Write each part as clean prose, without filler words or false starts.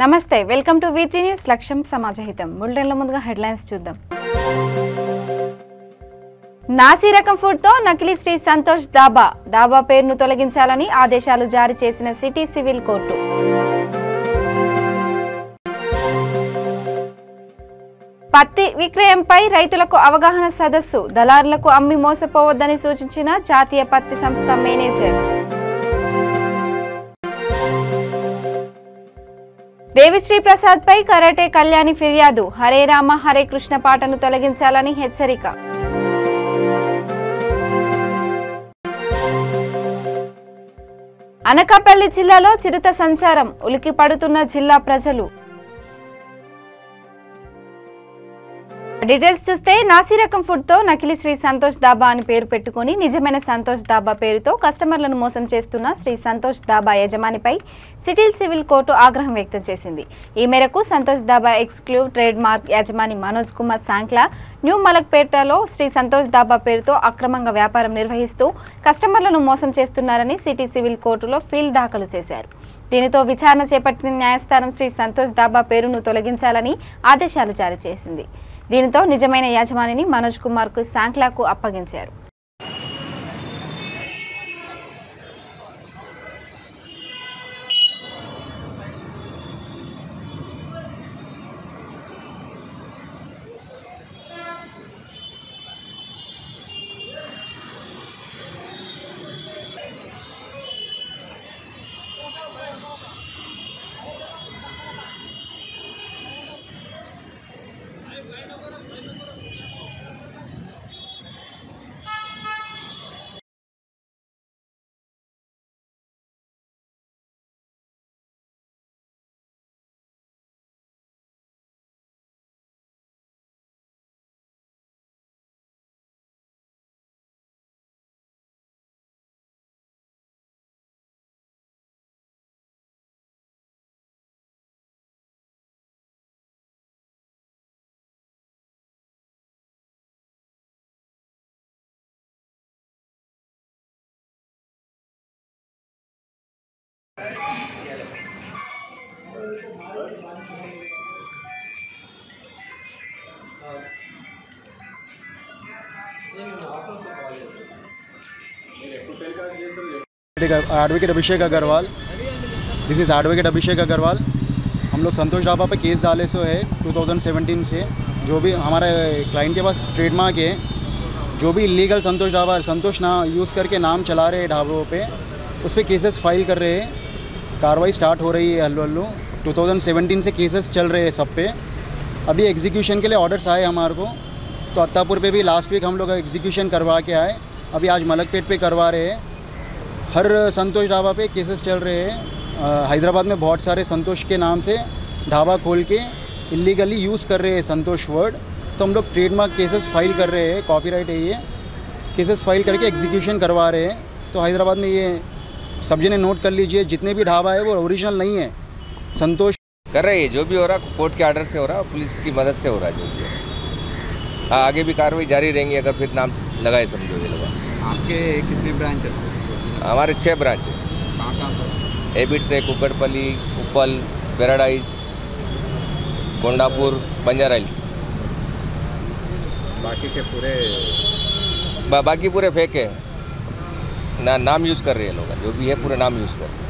నమస్తే welcome to V3 news లక్ష్యం సమాజహితం బులెటిన్ల ముందుగా హెడ్లైన్స్ చూద్దాం. నాసి రకం ఫుడ్ తో నకిలీ శ్రీ సంతోష్ దాబా పేరును తొలగించాలని ఆదేశాలు జారీ చేసిన సిటీ సివిల్ కోర్టు. పత్తి విక్రయంపై రైతులకు అవగాహన సదస్సు, దళారులకు అమ్మి మోసపోవద్దని సూచించిన జాతీయ పత్తి సంస్థ మేనేజర్. దేవిశ్రీ ప్రసాద్ పై కరాటే కళ్యాణి ఫిర్యాదు, హరే రామ హరే కృష్ణ పాటను తొలగించాలని హెచ్చరిక. అనకాపల్లి జిల్లాలో చిరుత సంచారం, ఉలికి పడుతున్న జిల్లా ప్రజలు. డీటెయిల్స్ చూస్తే నాసి రకం ఫుడ్ తో నకిలీ శ్రీ సంతోష్ దాబా అని పేరు పెట్టుకుని నిజమైన సంతోష్ దాబా పేరుతో కస్టమర్లను మోసం చేస్తున్న శ్రీ సంతోష్ దాబా యజమానిపై సిటీ సివిల్ కోర్టు ఆగ్రహం వ్యక్తం చేసింది. ఈ మేరకు Santosh dhaba exclusive trade mark యజమాని మనోజ్ కుమార్ సాంక్లా న్యూ మలక్పేటలో శ్రీ సంతోష్ దాబా పేరుతో అక్రమంగా వ్యాపారం నిర్వహిస్తూ కస్టమర్లను మోసం చేస్తున్నారని సిటీ సివిల్ కోర్టులో ఫీల్ దాఖలు చేశారు. దీనితో విచారణ చేపట్టిన న్యాయస్థానం శ్రీ సంతోష్ దాబా పేరును తొలగించాలని ఆదేశాలు జారీ చేసింది. దీనితో నిజమైన యజమానిని మనోజ్ కుమార్ కు సాంక్లాకు అప్పగించారు. Advocate Abhishek Agarwal, this is advocate Abhishek Agarwal. हम लोग संतोष ढाबा पे केस डाले सो है 2017 से। जो भी हमारे क्लाइंट के पास ट्रेडमार्क है, जो भी इलीगल संतोष ढाबा संतोष ना यूज़ करके नाम चला रहे हैं ढाबों पे, उस पर केसेस फाइल कर रहे हैं। कार्रवाई स्टार्ट हो रही है हल्लू हल्लू। 2017 से केसेस चल रहे हैं सब पे। अभी एग्जीक्यूशन के लिए ऑर्डर्स आए हमारे को, तो अत्तापुर पे भी लास्ट वीक हम लोग एग्जीक्यूशन करवा के आए। अभी आज मलकपेट पे करवा रहे हैं। हर संतोष ढाबा पे केसेस चल रहे हैं। हैदराबाद में बहुत सारे संतोष के नाम से ढाबा खोल के इलीगली यूज़ कर रहे हैं संतोष वर्ड। तो हम लोग ट्रेडमार्क केसेस फाइल कर रहे हैं, कॉपीराइट है ये, केसेस फाइल करके एग्जीक्यूशन करवा रहे हैं। तो हैदराबाद में ये सब जने नोट कर लीजिए, जितने भी ढाबा है वो ओरिजिनल नहीं है, संतोष कर रहे हैं। जो भी हो रहा कोर्ट के आर्डर से हो रहा, पुलिस की मदद से हो रहा जो भी है। हाँ, आगे भी कार्रवाई जारी रहेंगी अगर फिर नाम लगाए समझो ये लगा। आपके कितने ब्रांच है? हमारे 6 ब्रांच है। कहाँ पर? एबिट से कुकड़पल्ली, उपल, पैराडाइज, कोंडापुर, बंजारा हिल्स। बाकी के पूरे बाकी पूरे फेक है ना, नाम यूज़ कर रहे हैं लोग। जो भी है पूरे नाम यूज़ कर रहे हैं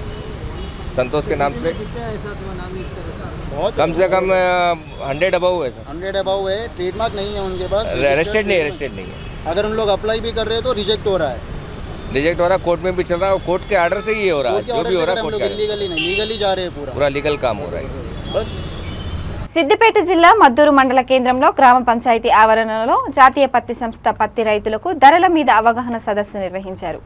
संतोष के नाम से। कम से कम 100 अबव है सर। 100 अबव है। ट्रेडमार्क नहीं है उनके पास, रजिस्टर्ड नहीं है। अगर उन लोग अप्लाई भी कर रहे हैं तो रिजेक्ट हो रहा है। कोर्ट में भी चल रहा है, कोर्ट के आर्डर से ही हो रहा है। जो भी हो रहा है कोर्ट के इलीगली नहीं, लीगली जा रहे हैं, पूरा लीगल काम हो रहा है बस। సిద్దిపేట జిల్లా మద్దూరు మండల కేంద్రంలో గ్రామ పంచాయతీ ఆవరణలో జాతీయ పత్తి సంస్థ పత్తి రైతులకు ధరల మీద అవగాహన సదస్సు నిర్వహించారు.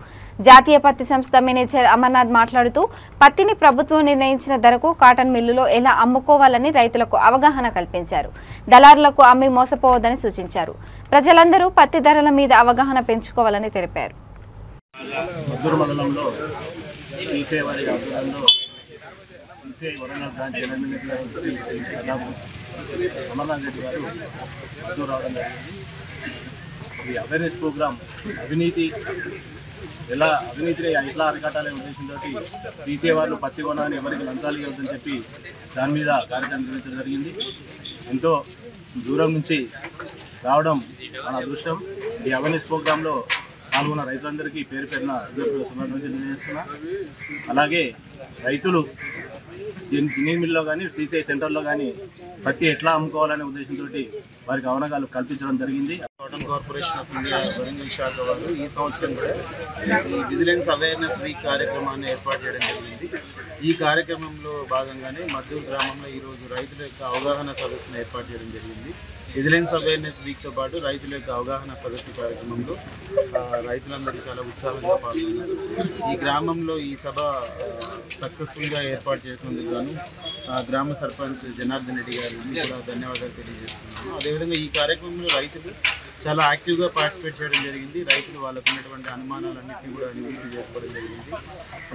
జాతీయ పత్తి సంస్థ మేనేజర్ అమర్నాథ్ మాట్లాడుతూ పత్తిని ప్రభుత్వం నిర్ణయించిన ధరకు కాటన్ మిల్లులో ఎలా అమ్ముకోవాలని రైతులకు అవగాహన కల్పించారు. దళారులకు అమ్మి మోసపోవద్దని సూచించారు. ప్రజలందరూ పత్తి ధరల మీద అవగాహన పెంచుకోవాలని తెలిపారు. మద్దూరు మండలంలో శ్రీసేవారి ఆధ్వర్యంలో శ్రీసేవ వరంగల్ బ్రాంచ్ అమర్నాథ్ రెడ్డి గారు మద్దూరు రావడం జరిగింది. ఈ అవేర్నెస్ ప్రోగ్రామ్ అవినీతి ఎలా అవినీతిని ఎట్లా అరికట్టాలనే ఉద్దేశంతో సీసే వాళ్ళు పత్తి కొనాలని ఎవరికి లంచాలు ఇవ్వద్దని చెప్పి దాని మీద కార్యక్రమం నిర్వహించడం జరిగింది. ఎంతో దూరం నుంచి రావడం మన అదృష్టం. ఈ అవేర్నెస్ ప్రోగ్రాంలో పాల్గొన్న రైతులందరికీ పేరు పేరున శుభాకాంక్షలు తెలియజేస్తున్నా. అలాగే రైతులు జిన్నింగ్ మిల్లో కానీ సీసీఐ సెంటర్లో కానీ పత్తి ఎట్లా అమ్ముకోవాలనే ఉద్దేశంతో వారికి అవగాహన కల్పించడం జరిగింది. Cotton corporation of India Warangal శాఖ వారు ఈ సంవత్సరం కూడా ఈ విజిలెన్స్ అవేర్నెస్ వీక్ కార్యక్రమాన్ని ఏర్పాటు చేయడం జరిగింది. ఈ కార్యక్రమంలో భాగంగానే మద్దూరు గ్రామంలో ఈరోజు రైతుల యొక్క అవగాహన సదస్సును ఏర్పాటు చేయడం జరిగింది. విజిలెన్స్ అవేర్నెస్ వీక్తో పాటు రైతుల యొక్క అవగాహన సదస్సు కార్యక్రమంలో రైతులందరూ చాలా ఉత్సాహంగా పాల్గొన్నారు. ఈ గ్రామంలో ఈ సభ సక్సెస్ఫుల్గా ఏర్పాటు చేసినందుకు గాను గ్రామ సర్పంచ్ జనార్దన్ రెడ్డి గారికి కూడా ధన్యవాదాలు తెలియజేస్తున్నాను. అదేవిధంగా ఈ కార్యక్రమంలో రైతులు చాలా యాక్టివ్గా పార్టిసిపేట్ చేయడం జరిగింది. రైతులు వాళ్ళకు ఉన్నటువంటి అనుమానాలన్నింటినీ కూడా నివృత్తి చేసుకోవడం జరిగింది.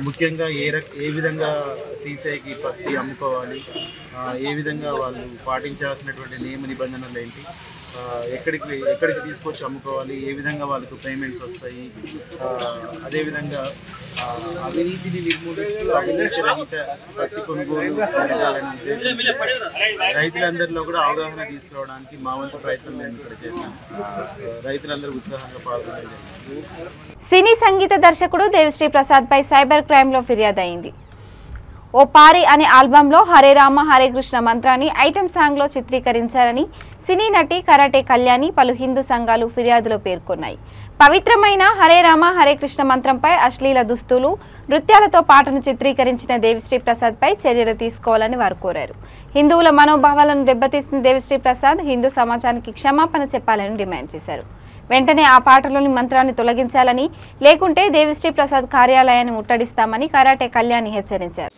ముఖ్యంగా ఏ విధంగా సీసీఐకి పత్తి అమ్ముకోవాలి, ఏ విధంగా వాళ్ళు పాటించాల్సినటువంటి నియమ నిబంధనలు ఏంటి, ఎక్కడికి తీసుకొచ్చి అమ్ముకోవాలి, ఏ విధంగా వాళ్ళకు పేమెంట్స్ వస్తాయి, అదేవిధంగా అవినీతిని నిర్మూలిస్తూ అవినీతి రహిత పత్తి కొనుగోలు జరగాలని ఉద్దేశించి రైతులందరిలో కూడా అవగాహన తీసుకురావడానికి మా వంతు ప్రయత్నం మేము ఇక్కడ చేశాం. రైతులందరూ ఉత్సాహంగా పాల్గొనడం. సినీ సంగీత దర్శకుడు దేవిశ్రీ ప్రసాద్ పై సైబర్ క్రైమ్ లో ఫిర్యాదు అయింది. ఓ పారి అనే ఆల్బంలో హరే రామ హరే కృష్ణ మంత్రాన్ని ఐటెం సాంగ్ లో చిత్రీకరించారని సినీ నటి కరాటే కళ్యాణి పలు హిందూ సంఘాలు ఫిర్యాదులో పేర్కొన్నాయి. పవిత్రమైన హరే రామ హరే కృష్ణ మంత్రంపై అశ్లీల దుస్తులు, నృత్యాలతో పాటను చిత్రీకరించిన దేవిశ్రీ ప్రసాద్ పై చర్యలు తీసుకోవాలని వారు కోరారు. హిందువుల మనోభావాలను దెబ్బతీసిన దేవిశ్రీ ప్రసాద్ హిందూ సమాజానికి క్షమాపణ చెప్పాలని డిమాండ్ చేశారు. వెంటనే ఆ పాటలోని మంత్రాన్ని తొలగించాలని, లేకుంటే దేవిశ్రీ ప్రసాద్ కార్యాలయాన్ని ముట్టడిస్తామని కరాటే కళ్యాణి హెచ్చరించారు.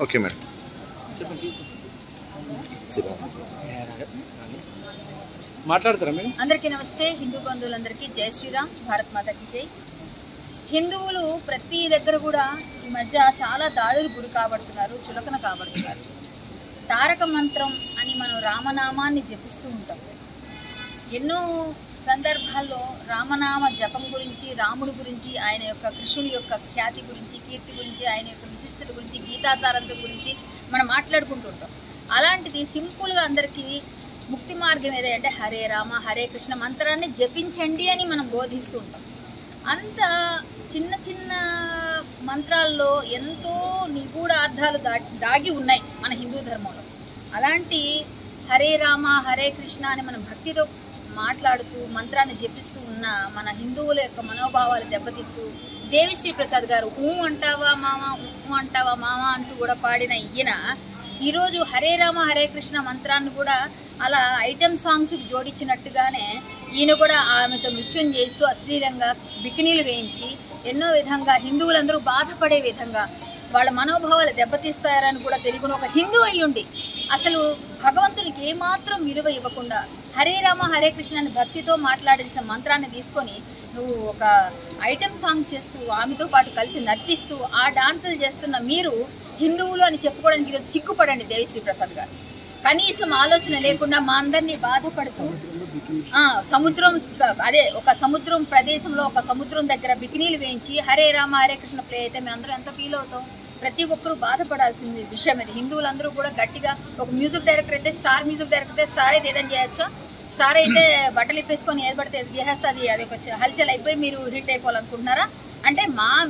Okay madam. మాట్లాడతారా మేడం? అందరికీ నమస్తే. హిందూ బంధువులందరికీ జై శ్రీరామ్, భారత్ మాతాకి జై. హిందువులు ప్రతి దగ్గర కూడా ఈ మధ్య చాలా దాడులు గురి కాబడుతున్నారు, చులకన కాబడుతున్నారు. తారక మంత్రం అని మనం రామనామాన్ని జపిస్తూ ఉంటాం. ఎన్నో సందర్భాల్లో రామనామ జపం గురించి, రాముడి గురించి, ఆయన యొక్క కృష్ణుడి యొక్క ఖ్యాతి గురించి, కీర్తి గురించి, ఆయన యొక్క విశిష్టత గురించి, గీతాసారంతం గురించి మనం మాట్లాడుకుంటుంటాం. అలాంటిది సింపుల్గా అందరికీ ముక్తి మార్గం ఏదంటే హరే రామ హరే కృష్ణ మంత్రాన్ని జపించండి అని మనం బోధిస్తూ ఉంటాం. అంత చిన్న చిన్న మంత్రాల్లో ఎంతో నిగూఢ అర్థాలు దాగి ఉన్నాయి మన హిందూ ధర్మంలో. అలాంటి హరే రామ హరే కృష్ణ అని మనం భక్తితో మాట్లాడుతూ మంత్రాన్ని జపిస్తూ ఉన్న మన హిందువుల యొక్క మనోభావాలు దెబ్బతీస్తూ దేవిశ్రీ ప్రసాద్ గారు అంటావా మామ అంటూ కూడా పాడిన ఈయన ఈరోజు హరే రామ హరే కృష్ణ మంత్రాన్ని కూడా అలా ఐటెం సాంగ్స్కి జోడించినట్టుగానే ఈయన కూడా ఆమెతో నృత్యం చేస్తూ అశ్లీలంగా బికినీలు వేయించి ఎన్నో విధంగా హిందువులందరూ బాధపడే విధంగా వాళ్ళ మనోభావాలు దెబ్బతీస్తారని కూడా తెలియకుండా ఒక హిందూ అయ్యుండి అసలు భగవంతునికి ఏమాత్రం విలువ ఇవ్వకుండా హరే రామ హరే కృష్ణ అని భక్తితో మాట్లాడేసిన మంత్రాన్ని తీసుకొని నువ్వు ఒక ఐటెం సాంగ్ చేస్తూ ఆమెతో పాటు కలిసి నర్తిస్తూ ఆ డాన్సులు చేస్తున్న మీరు హిందువులు అని చెప్పుకోవడానికి ఈరోజు సిగ్గుపడండి దేవిశ్రీ ప్రసాద్ గారు. కనీసం ఆలోచన లేకుండా మా అందరినీ బాధపడుతూ సముద్రం ఒక సముద్రం ప్రదేశంలో ఒక సముద్రం దగ్గర బికినీలు వేయించి హరే రామ హరే కృష్ణ ప్లే అయితే మేము అందరం ఎంత ఫీల్ అవుతాం. ప్రతి ఒక్కరూ బాధపడాల్సింది విషయం ఇది. హిందువులందరూ కూడా గట్టిగా ఒక మ్యూజిక్ డైరెక్టర్ అయితే స్టార్ మ్యూజిక్ డైరెక్టర్ అయితే స్టార్ అయితే ఏదైనా చేయొచ్చా? స్టార్ అయితే బట్టలు ఇప్పేసుకొని ఏది పడితే చేసేస్తుంది, అది ఒక హల్చల్ అయిపోయి మీరు హిట్ అయిపోవాలనుకుంటున్నారా? అంటే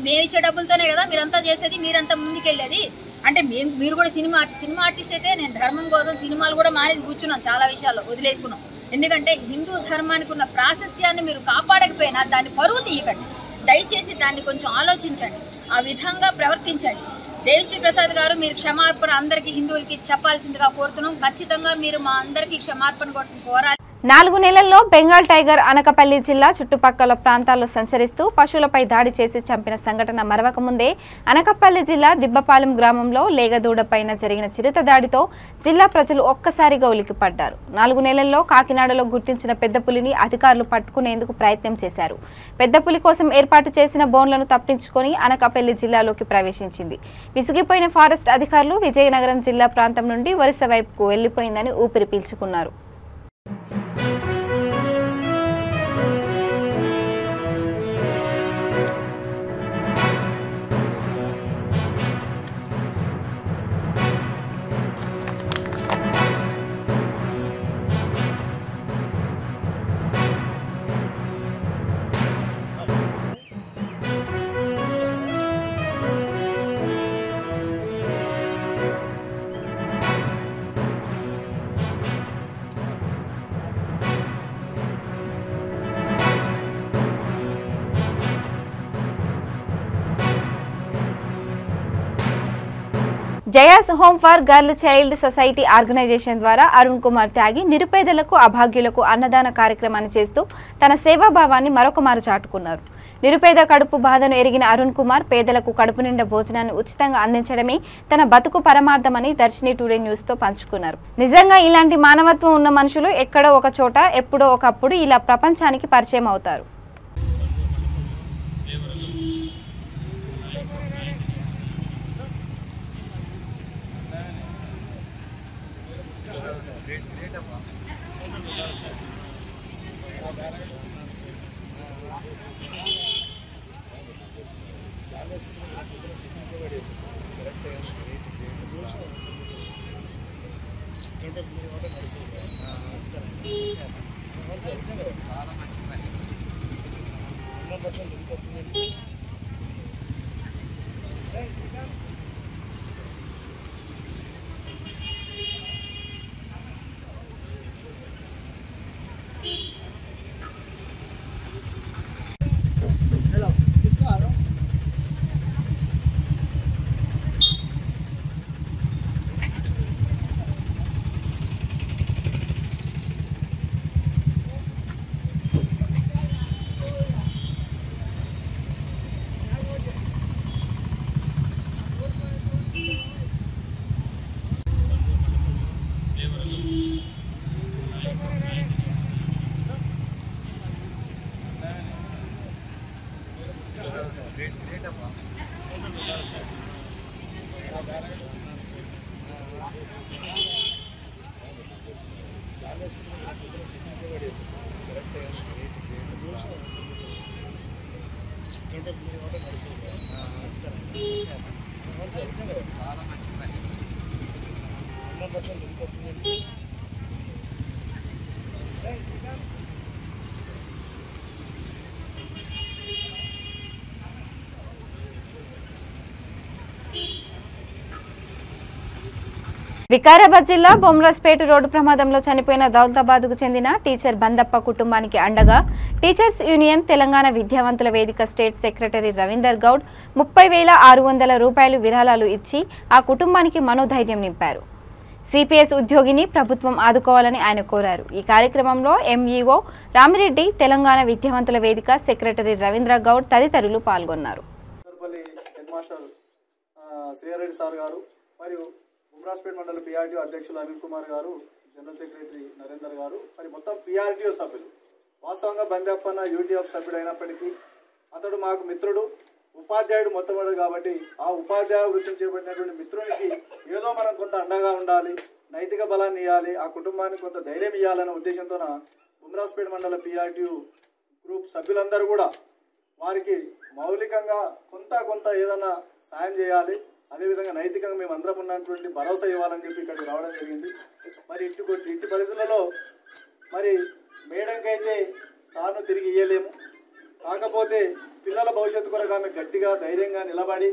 మేము ఇచ్చే డబ్బులతోనే కదా మీరంతా చేసేది, మీరంతా ముందుకెళ్ళేది. అంటే మీరు కూడా సినిమా ఆర్టిస్ట్ అయితే నేను ధర్మం కోసం సినిమాలు కూడా మానేసి కూర్చున్నాం, చాలా విషయాల్లో వదిలేసుకున్నాం. ఎందుకంటే హిందూ ధర్మానికి ఉన్న ప్రాశస్త్యాన్ని మీరు కాపాడకపోయినా దాన్ని పరువు తీయకండి. దయచేసి దాన్ని కొంచెం ఆలోచించండి, ఆ విధంగా ప్రవర్తించండి. దేవిశ్రీ ప్రసాద్ గారు మీరు క్షమాపణ అందరికీ హిందువులకి చెప్పాల్సిందిగా కోరుతున్నాం. ఖచ్చితంగా మీరు మా అందరికీ క్షమాపణ కోరాలి. 4 నెలల్లో బెంగాల్ టైగర్ అనకపల్లి జిల్లా చుట్టుపక్కల ప్రాంతాల్లో సంచరిస్తూ పశువులపై దాడి చేసి చంపిన సంఘటన మరవక ముందే అనకపల్లి జిల్లా దిబ్బపాలెం గ్రామంలో లేగదూడపైన జరిగిన చిరుత దాడితో జిల్లా ప్రజలు ఒక్కసారిగా ఉలిక్కిపడ్డారు. 4 నెలల్లో కాకినాడలో గుర్తించిన పెద్ద పులిని అధికారులు పట్టుకునేందుకు ప్రయత్నం చేశారు. పెద్ద పులి కోసం ఏర్పాటు చేసిన బోన్లను తప్పించుకొని అనకపల్లి జిల్లాలోకి ప్రవేశించింది. విసిగిపోయిన ఫారెస్ట్ అధికారులు విజయనగరం జిల్లా ప్రాంతం నుండి ఒరిస్సా వైపుకు వెళ్లిపోయిందని ఊపిరి పీల్చుకున్నారు. Jaya's home for girl child society organisation ద్వారా అరుణ్ కుమార్ త్యాగి నిరుపేదలకు అభాగ్యులకు అన్నదాన కార్యక్రమాన్ని చేస్తూ తన సేవాభావాన్ని మరొకమారు చాటుకున్నారు. నిరుపేద కడుపు బాధను ఎరిగిన అరుణ్ కుమార్ పేదలకు కడుపు నిండా భోజనాన్ని ఉచితంగా అందించడమే తన బతుకు పరమార్థమని దర్శిని టుడే న్యూస్ తో పంచుకున్నారు. నిజంగా ఇలాంటి మానవత్వం ఉన్న మనుషులు ఎక్కడో ఒక చోట ఎప్పుడో ఒకప్పుడు ఇలా ప్రపంచానికి పరిచయం అవుతారు. వికారాబాద్ జిల్లా బొమ్రాస్పేట రోడ్డు ప్రమాదంలో చనిపోయిన దౌలతాబాద్కు చెందిన టీచర్ బందప్ప కుటుంబానికి అండగా టీచర్స్ యూనియన్ తెలంగాణ విద్యావంతుల వేదిక స్టేట్ సెక్రటరీ రవీందర్ గౌడ్ 30,600 రూపాయలు విరాళాలు ఇచ్చి ఆ కుటుంబానికి మనోధైర్యం నింపారు. సిపిఎస్ ఉద్యోగిని ప్రభుత్వం ఆదుకోవాలని ఆయన కోరారు. ఈ కార్యక్రమంలో ఎంఈఓ రామిరెడ్డి, తెలంగాణ విద్యావంతుల వేదిక సెక్రటరీ రవీంద్ర గౌడ్ తదితరులు పాల్గొన్నారు. బొమ్రాస్పేట మండల పిఆర్టీఓ అధ్యక్షులు అనిల్ కుమార్ గారు, జనరల్ సెక్రటరీ నరేందర్ గారు, మరి మొత్తం పిఆర్టీఓ సభ్యులు. వాస్తవంగా బందప్పన్న యూటీఎఫ్ సభ్యుడు అయినప్పటికీ అతడు మాకు మిత్రుడు, ఉపాధ్యాయుడు మొట్టమొదటి కాబట్టి ఆ ఉపాధ్యాయ వృత్తిని చేపట్టినటువంటి మిత్రునికి ఏదో మనం కొంత అండగా ఉండాలి, నైతిక బలాన్ని ఇవ్వాలి, ఆ కుటుంబానికి కొంత ధైర్యం ఇవ్వాలనే ఉద్దేశంతో బొమ్రాస్పేట మండల పిఆర్టీఓ గ్రూప్ సభ్యులందరూ కూడా వారికి మౌలికంగా కొంత ఏదైనా సాయం చేయాలి, అదేవిధంగా నైతికంగా మేము అందరం ఉన్నటువంటి భరోసా ఇవ్వాలని చెప్పి ఇక్కడికి రావడం జరిగింది. మరి ఇట్టి పరిస్థితులలో మరి మేడంకైతే సార్ను తిరిగి ఇయ్యలేము, కాకపోతే పిల్లల భవిష్యత్తు కొరకు ఆమె గట్టిగా ధైర్యంగా నిలబడి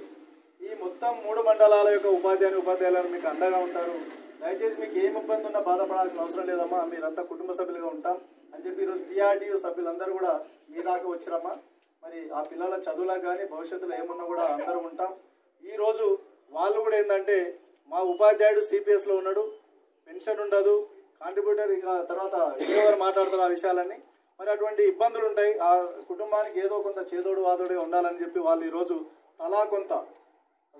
ఈ మొత్తం 3 మండలాల యొక్క ఉపాధ్యాయులు మీకు అండగా ఉంటారు. దయచేసి మీకు ఏం ఇబ్బంది ఉన్నా బాధపడాల్సిన అవసరం లేదమ్మా, మీరంతా కుటుంబ సభ్యులుగా ఉంటాం అని చెప్పి ఈరోజు పిఆర్టీయూ సభ్యులందరూ కూడా మీ దాకా వచ్చిరమ్మా. మరి ఆ పిల్లల చదువులకు కానీ భవిష్యత్తులో ఏమున్నా కూడా అందరూ ఉంటాం. ఈరోజు వాళ్ళు కూడా ఏంటంటే మా ఉపాధ్యాయుడు సిపిఎస్లో ఉన్నాడు, పెన్షన్ ఉండదు, కాంట్రిబ్యూటర్ ఇంకా తర్వాత ఎవరు మాట్లాడుతున్న ఆ విషయాలన్నీ మరి అటువంటి ఇబ్బందులు ఉంటాయి. ఆ కుటుంబానికి ఏదో కొంత చేదోడు వాదోడే ఉండాలని చెప్పి వాళ్ళు ఈరోజు తలా కొంత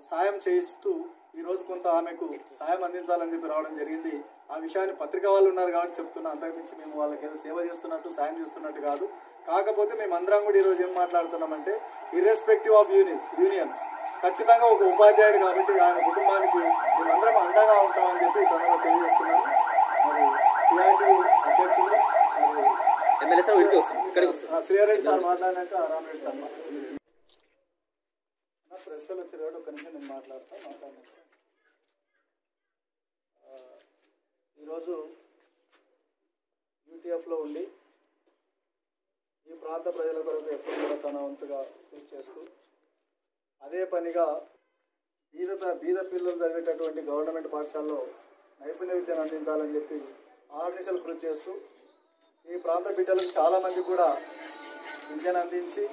సాయం చేయిస్తూ ఈరోజు కొంత ఆమెకు సాయం అందించాలని చెప్పి రావడం జరిగింది. ఆ విషయాన్ని పత్రిక వాళ్ళు ఉన్నారు కాబట్టి చెప్తున్నా, అంతకుమించి మేము వాళ్ళకి ఏదో సేవ చేస్తున్నట్టు సాయం చేస్తున్నట్టు కాదు. కాకపోతే మేమందరం కూడా ఈరోజు ఏం మాట్లాడుతున్నామంటే ఇర్రెస్పెక్టివ్ ఆఫ్ యూనియన్స్ ఖచ్చితంగా ఒక ఉపాధ్యాయుడు కాబట్టి ఆయన కుటుంబానికి మేమందరం అండగా ఉంటామని చెప్పి ఈ సందర్భంగా తెలియజేస్తున్నాను. మరి టీఆర్టీ అధ్యక్షులు శ్రీహరెడ్డి సార్ మాట్లాడినాక రామరెడ్డి సార్ ప్రెస్ వాళ్ళు వచ్చారు కాబట్టి ఒక నిమిషం నేను మాట్లాడతాను. ఈరోజు యూటీఎఫ్లో ఉండి ఈ ప్రాంత ప్రజల కొరకు ఎప్పుడు కూడా తన వంతుగా కృషి చేస్తూ అదే పనిగా బీద పిల్లలు చదివేటటువంటి గవర్నమెంట్ పాఠశాలలో నైపుణ్య విద్యను అందించాలని చెప్పి ఆర్నిసలు కృషి చేస్తూ ఈ ప్రాంత బిడ్డలకు చాలామంది కూడా విద్యను అందించి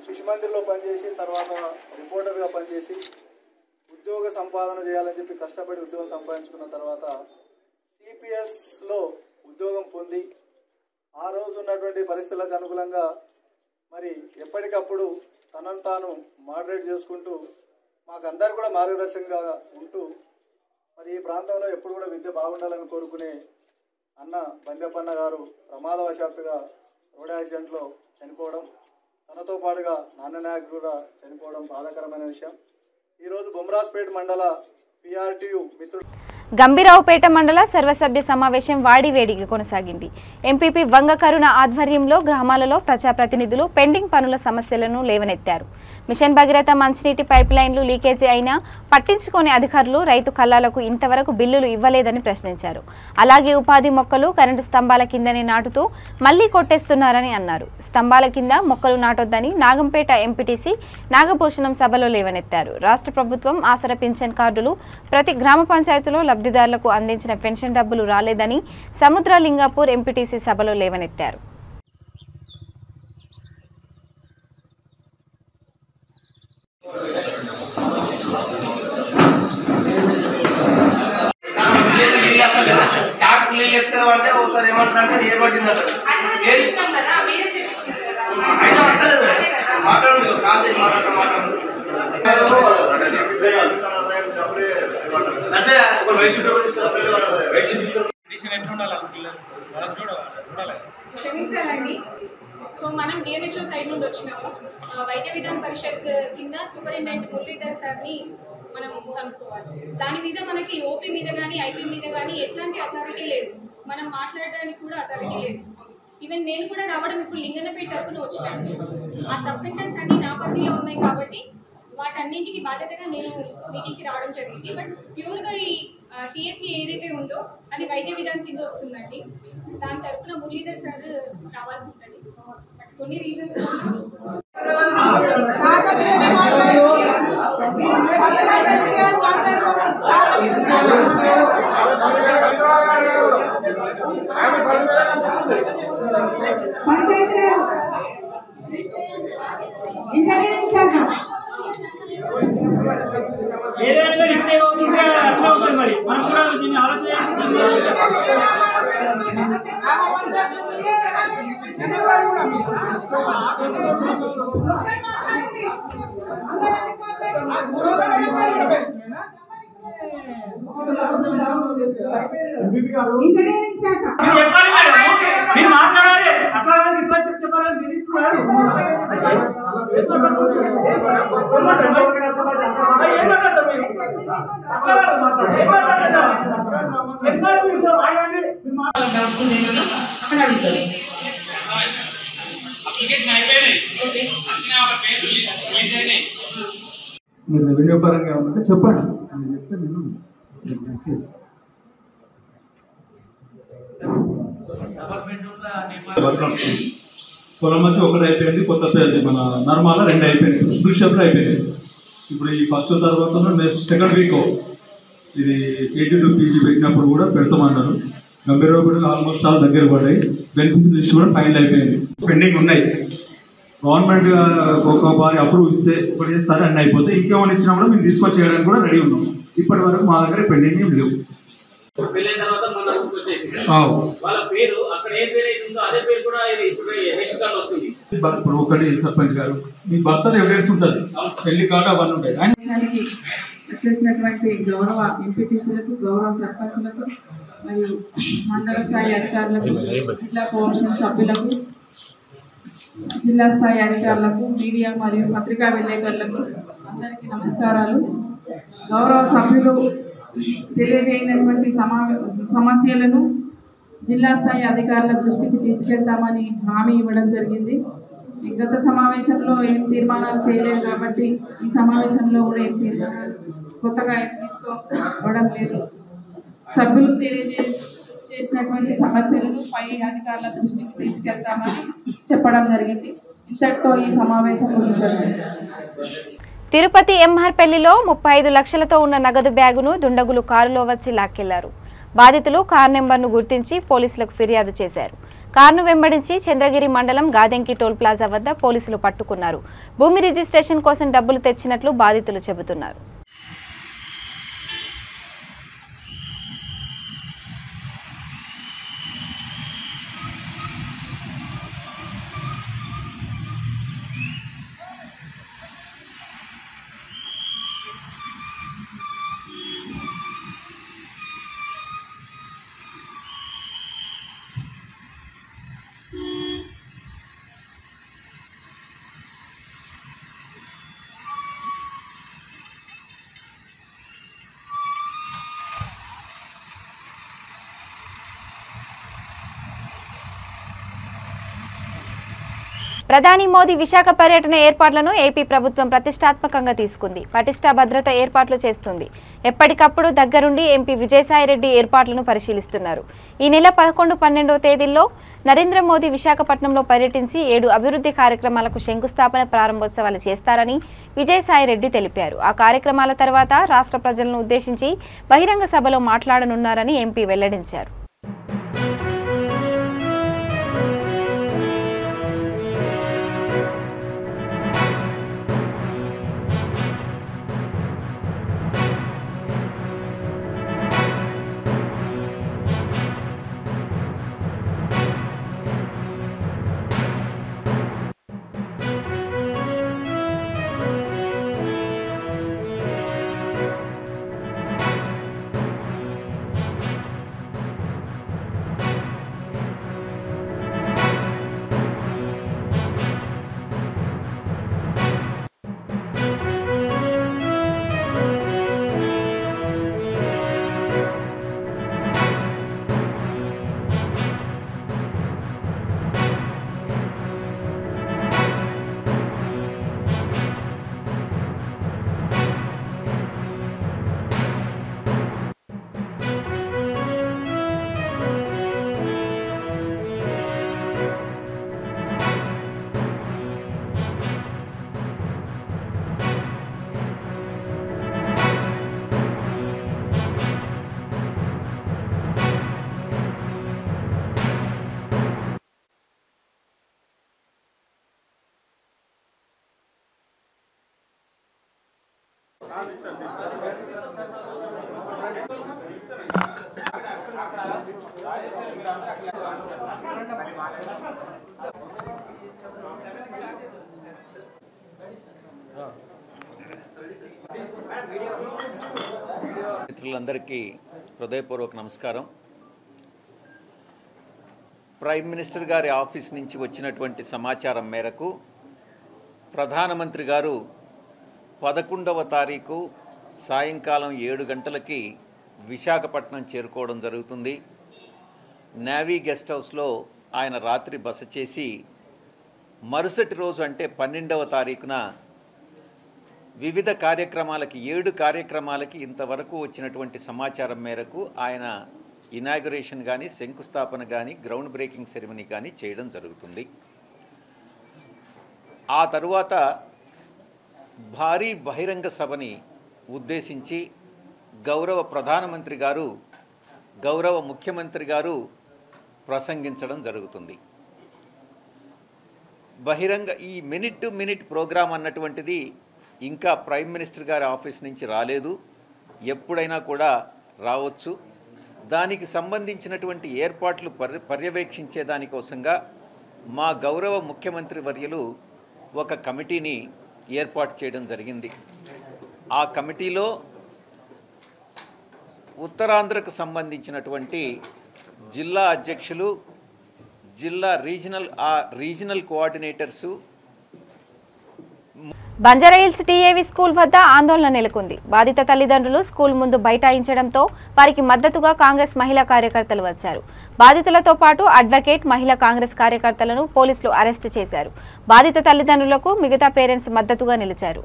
శిశు మందిర్లో పనిచేసి తర్వాత రిపోర్టర్గా పనిచేసి ఉద్యోగ సంపాదన చేయాలని చెప్పి కష్టపడి ఉద్యోగం సంపాదించుకున్న తర్వాత సిపిఎస్లో ఉద్యోగం పొంది ఆ రోజు ఉన్నటువంటి పరిస్థితులకు అనుకూలంగా మరి ఎప్పటికప్పుడు తనను తాను మోడరేట్ చేసుకుంటూ మాకందరు కూడా మార్గదర్శకంగా ఉంటూ మరి ఈ ప్రాంతంలో ఎప్పుడు కూడా విద్య బాగుండాలని కోరుకునే అన్న బందెప్పన్న గారు ప్రమాదవశాత్తుగా రోడ్ యాక్సిడెంట్లో చనిపోవడం, తనతో పాటుగా నాన్న నాయక్ కూడా చనిపోవడం బాధాకరమైన విషయం. ఈరోజు బొమ్రాజ్పేట్ మండల పిఆర్టీయు మిత్రుడు గంభీరావుపేట మండల సర్వసభ్య సమావేశం వాడివేడిగా కొనసాగింది. ఎంపీపీ వంగ కరుణ ఆధ్వర్యంలో గ్రామాలలో ప్రజాప్రతినిధులు పెండింగ్ పనుల సమస్యలను లేవనెత్తారు. మిషన్ భగీరథ మంచినీటి పైప్ లైన్లు లీకేజీ అయినా పట్టించుకోని అధికారులు రైతు కల్లాలకు ఇంతవరకు బిల్లులు ఇవ్వలేదని ప్రశ్నించారు. అలాగే ఉపాధి మొక్కలు కరెంటు స్తంభాల కిందనే నాటుతూ మళ్లీ కొట్టేస్తున్నారని అన్నారు. స్తంభాల కింద మొక్కలు నాటొద్దని నాగంపేట ఎంపీటీసీ నాగభూషణం సభలో లేవనెత్తారు. రాష్ట్ర ప్రభుత్వం ఆసరా పింఛన్ కార్డులు ప్రతి గ్రామ పంచాయతీలో లబ్ధిదారులకు అందించిన పెన్షన్ డబ్బులు రాలేదని సముద్రలింగాపూర్ ఎంపీటీసీ సభలో లేవనెత్తారు. క్షమించాలండి. సో మనం డిఎన్హెచ్ఓ సైడ్ నుండి వచ్చినాము. వైద్య విధాన పరిషత్ కింద సూపరింటెండెంట్ మురళీధర్ సార్ని మనం కనుక్కోవాలి. దాని మీద మనకి ఓపీ మీద కానీ ఐపీ మీద కానీ ఎట్లాంటి అథారిటీ లేదు, మనం మాట్లాడడానికి కూడా అథారిటీ లేదు. ఈవెన్ నేను కూడా రావడం ఇప్పుడు లింగన్నపేట తరఫున వచ్చినాను. ఆ సబ్ సెంటర్స్ అన్ని నా పరిధిలో ఉన్నాయి కాబట్టి వాటన్నింటికి బాధ్యతగా నేను మీటింగ్కి రావడం జరిగింది. బట్ ప్యూర్గా ఈ సిఎస్సి ఏదైతే ఉందో అది వైద్య విధానం కింద వస్తుందండి. దాని తరఫున మురళీధర్ సార్ రావాల్సి ఉంటుంది. బట్ కొన్ని రీజన్స్ ఏదైనా రిప్లై అవుతుంటే అట్లా అవుతుంది. మరి మనం కూడా దీన్ని ఆలోచన మీరు మాట్లాడాలి. అట్లా ఇట్లా చెప్పాలని మీరు రెవెన్యూ పరంగా ఏమంటే చెప్పండి. చెప్తే నేను పొలం మధ్య ఒకటి అయిపోయింది, కొత్త పేరు మన నర్మాల 2 అయిపోయింది, బిషప్లో అయిపోయింది. ఇప్పుడు ఈ ఫస్ట్ తర్వాత నెక్స్ట్ సెకండ్ వీక్ ఇది 82 PG పెట్టినప్పుడు కూడా పెడతామన్నారు. గంభీరపడి ఆల్మోస్ట్ ఆల్ దగ్గర పడ్డాయి. బెనిఫిట్ లిస్ట్ కూడా ఫైనల్ అయిపోయింది, పెండింగ్ ఉన్నాయి. గవర్నమెంట్ ఒక వారి అప్రూవ్ ఇస్తే ఇప్పుడు చేస్తారు, అన్నీ అయిపోతే ఇంకేమైనా ఇచ్చినా కూడా మేము తీసుకొచ్చి చేయడానికి కూడా రెడీ ఉన్నాం. ఇప్పటి వరకు మా దగ్గర పెండింగ్ ఏం లేవు. పెళ్ళైన తర్వాత మన వచ్చేసి వాళ్ళ పేరు అక్కడ ఏ పేరు అయితే ఉందో అదే పేరు కూడా ఇప్పుడు రేషన్ కార్డు వస్తుంది. ఇప్పుడు ఒకటి సర్పంచ్ గారు మీ భర్తలు ఎవిడెన్స్ ఉంటుంది, పెళ్లి కార్డు అవన్నీ ఉంటాయి. వచ్చేసినటువంటి గౌరవ ఎంపీటీసీలకు, గౌరవ సర్పంచులకు మరియు మండల స్థాయి అధికారులకు, జిల్లా కౌన్సిల్ సభ్యులకు, జిల్లా స్థాయి అధికారులకు, మీడియా మరియు పత్రికా విలేకరులకు అందరికీ నమస్కారాలు. గౌరవ సభ్యులు తెలియజేయనటువంటి సమస్యలను జిల్లా స్థాయి అధికారుల దృష్టికి తీసుకెళ్తామని హామీ ఇవ్వడం జరిగింది. గత సమావేశంలో ఏం తీర్మానాలు చేయలేదు కాబట్టి ఈ సమావేశంలో కూడా ఏం తీర్మానాలు కొత్తగా తీసుకోవడం లేదు. సభ్యులు చేసినటువంటి సమస్యలను పై అధికారుల దృష్టికి తీసుకెళ్తామని చెప్పడం జరిగింది. ఇంతటితో ఈ సమావేశం ముగించండి. తిరుపతి ఎంఆర్పల్లిలో 35 లక్షలతో ఉన్న నగదు బ్యాగును దుండగులు కారులో వచ్చి లాక్కెళ్లారు. బాధితులు కారు నెంబర్ను గుర్తించి పోలీసులకు ఫిర్యాదు చేశారు. కారును వెంబడించి చంద్రగిరి మండలం గాదెంకి టోల్ ప్లాజా వద్ద పోలీసులు పట్టుకున్నారు. భూమి రిజిస్ట్రేషన్ కోసం డబ్బులు తెచ్చినట్లు బాధితులు చెబుతున్నారు. ప్రధాని మోదీ విశాఖ పర్యటన ఏర్పాట్లను ఏపీ ప్రభుత్వం ప్రతిష్టాత్మకంగా తీసుకుంది. పటిష్ట భద్రత ఏర్పాట్లు చేస్తుంది. ఎప్పటికప్పుడు దగ్గరుండి ఎంపీ విజయసాయిరెడ్డి ఏర్పాట్లను పరిశీలిస్తున్నారు. ఈ నెల 11, 12వ తేదీల్లో నరేంద్ర మోదీ విశాఖపట్నంలో పర్యటించి 7 అభివృద్ధి కార్యక్రమాలకు శంకుస్థాపన, ప్రారంభోత్సవాలు చేస్తారని విజయసాయిరెడ్డి తెలిపారు. ఆ కార్యక్రమాల తర్వాత రాష్ట్ర ప్రజలను ఉద్దేశించి బహిరంగ సభలో మాట్లాడనున్నారని ఎంపీ వెల్లడించారు. మిత్రులందరికీ హృదయపూర్వక నమస్కారం. ప్రైమ్ మినిస్టర్ గారి ఆఫీస్ నుంచి వచ్చినటువంటి సమాచారం మేరకు ప్రధానమంత్రి గారు 11వ తారీఖు సాయంకాలం 7 గంటలకి విశాఖపట్నం చేరుకోవడం జరుగుతుంది. నేవీ గెస్ట్ హౌస్లో ఆయన రాత్రి బస చేసి మరుసటి రోజు అంటే 12వ తారీఖున వివిధ కార్యక్రమాలకి 7 కార్యక్రమాలకి ఇంతవరకు వచ్చినటువంటి సమాచారం మేరకు ఆయన ఇనాగ్యురేషన్ కానీ, శంకుస్థాపన కానీ, గ్రౌండ్ బ్రేకింగ్ సెరమనీ కానీ చేయడం జరుగుతుంది. ఆ తరువాత భారీ బహిరంగ సభని ఉద్దేశించి గౌరవ ప్రధానమంత్రి గారు, గౌరవ ముఖ్యమంత్రి గారు ప్రసంగించడం జరుగుతుంది. బహిరంగ ఈ మినిట్ టు మినిట్ ప్రోగ్రాం అన్నటువంటిది ఇంకా ప్రైమ్ మినిస్టర్ గారి ఆఫీస్ నుంచి రాలేదు. ఎప్పుడైనా కూడా రావచ్చు. దానికి సంబంధించినటువంటి ఏర్పాట్లు పర్యవేక్షించే దానికోసంగా మా గౌరవ ముఖ్యమంత్రి వర్యులు ఒక కమిటీని ఏర్పాటు చేయడం జరిగింది. ఆ కమిటీలో ఉత్తరాంధ్రకు సంబంధించినటువంటి జిల్లా అధ్యక్షులు, జిల్లా రీజనల్ కోఆర్డినేటర్సు. బంజారాహిల్స్ టీఏవి స్కూల్ వద్ద ఆందోళన నెలకొంది. బాధిత తల్లిదండ్రులు స్కూల్ ముందు బైఠాయించడంతో వారికి మద్దతుగా కాంగ్రెస్ మహిళా కార్యకర్తలు వచ్చారు. బాధితులతో పాటు అడ్వకేట్, మహిళా కాంగ్రెస్ కార్యకర్తలను పోలీసులు అరెస్టు చేశారు. బాధిత తల్లిదండ్రులకు మిగతా పేరెంట్స్ మద్దతుగా నిలిచారు.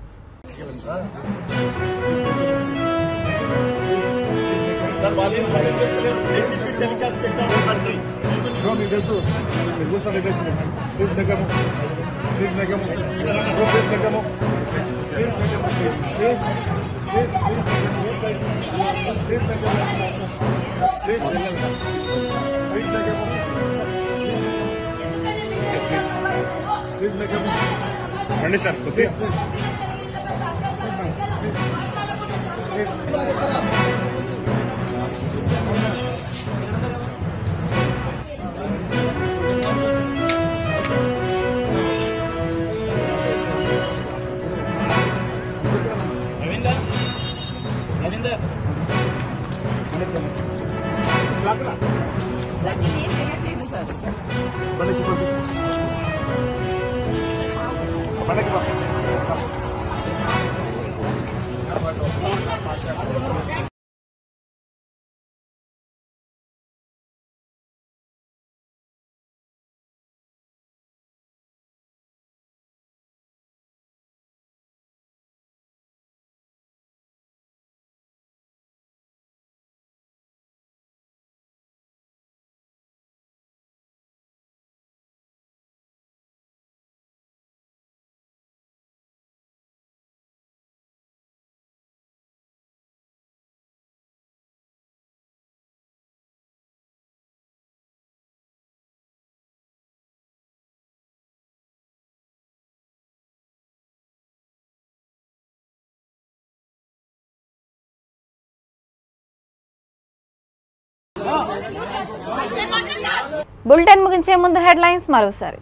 బులెటిన్ ముగించే ముందు హెడ్లైన్స్ మరోసారి.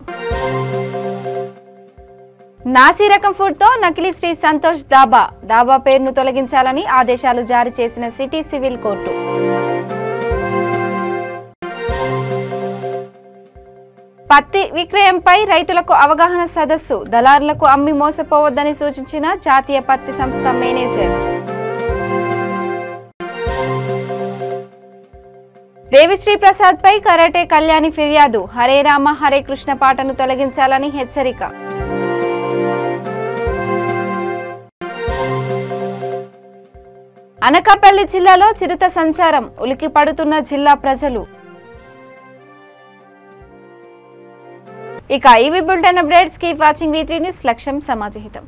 నాసీ రకం ఫుడ్ తో నకిలీ శ్రీ సంతోష్ దాబా పేరును తొలగించాలని ఆదేశాలు జారీ చేసిన సిటీ సివిల్ కోర్టు. పత్తి విక్రయంపై రైతులకు అవగాహన సదస్సు, దళారులకు అమ్మి మోసపోవద్దని సూచించిన జాతీయ పత్తి సంస్థ మేనేజర్. దేవిశ్రీ ప్రసాద్ పై కరాటే కళ్యాణి ఫిర్యాదు, హరే రామ హరే కృష్ణ పాటను తొలగించాలని హెచ్చరిక. అనకాపల్లి జిల్లాలో చిరుత సంచారం, ఉలికి పడుతున్న జిల్లా ప్రజలు. ఇక ఇవి bulletin updates. Keep watching V3 news. లక్ష్యం సమాజహితం.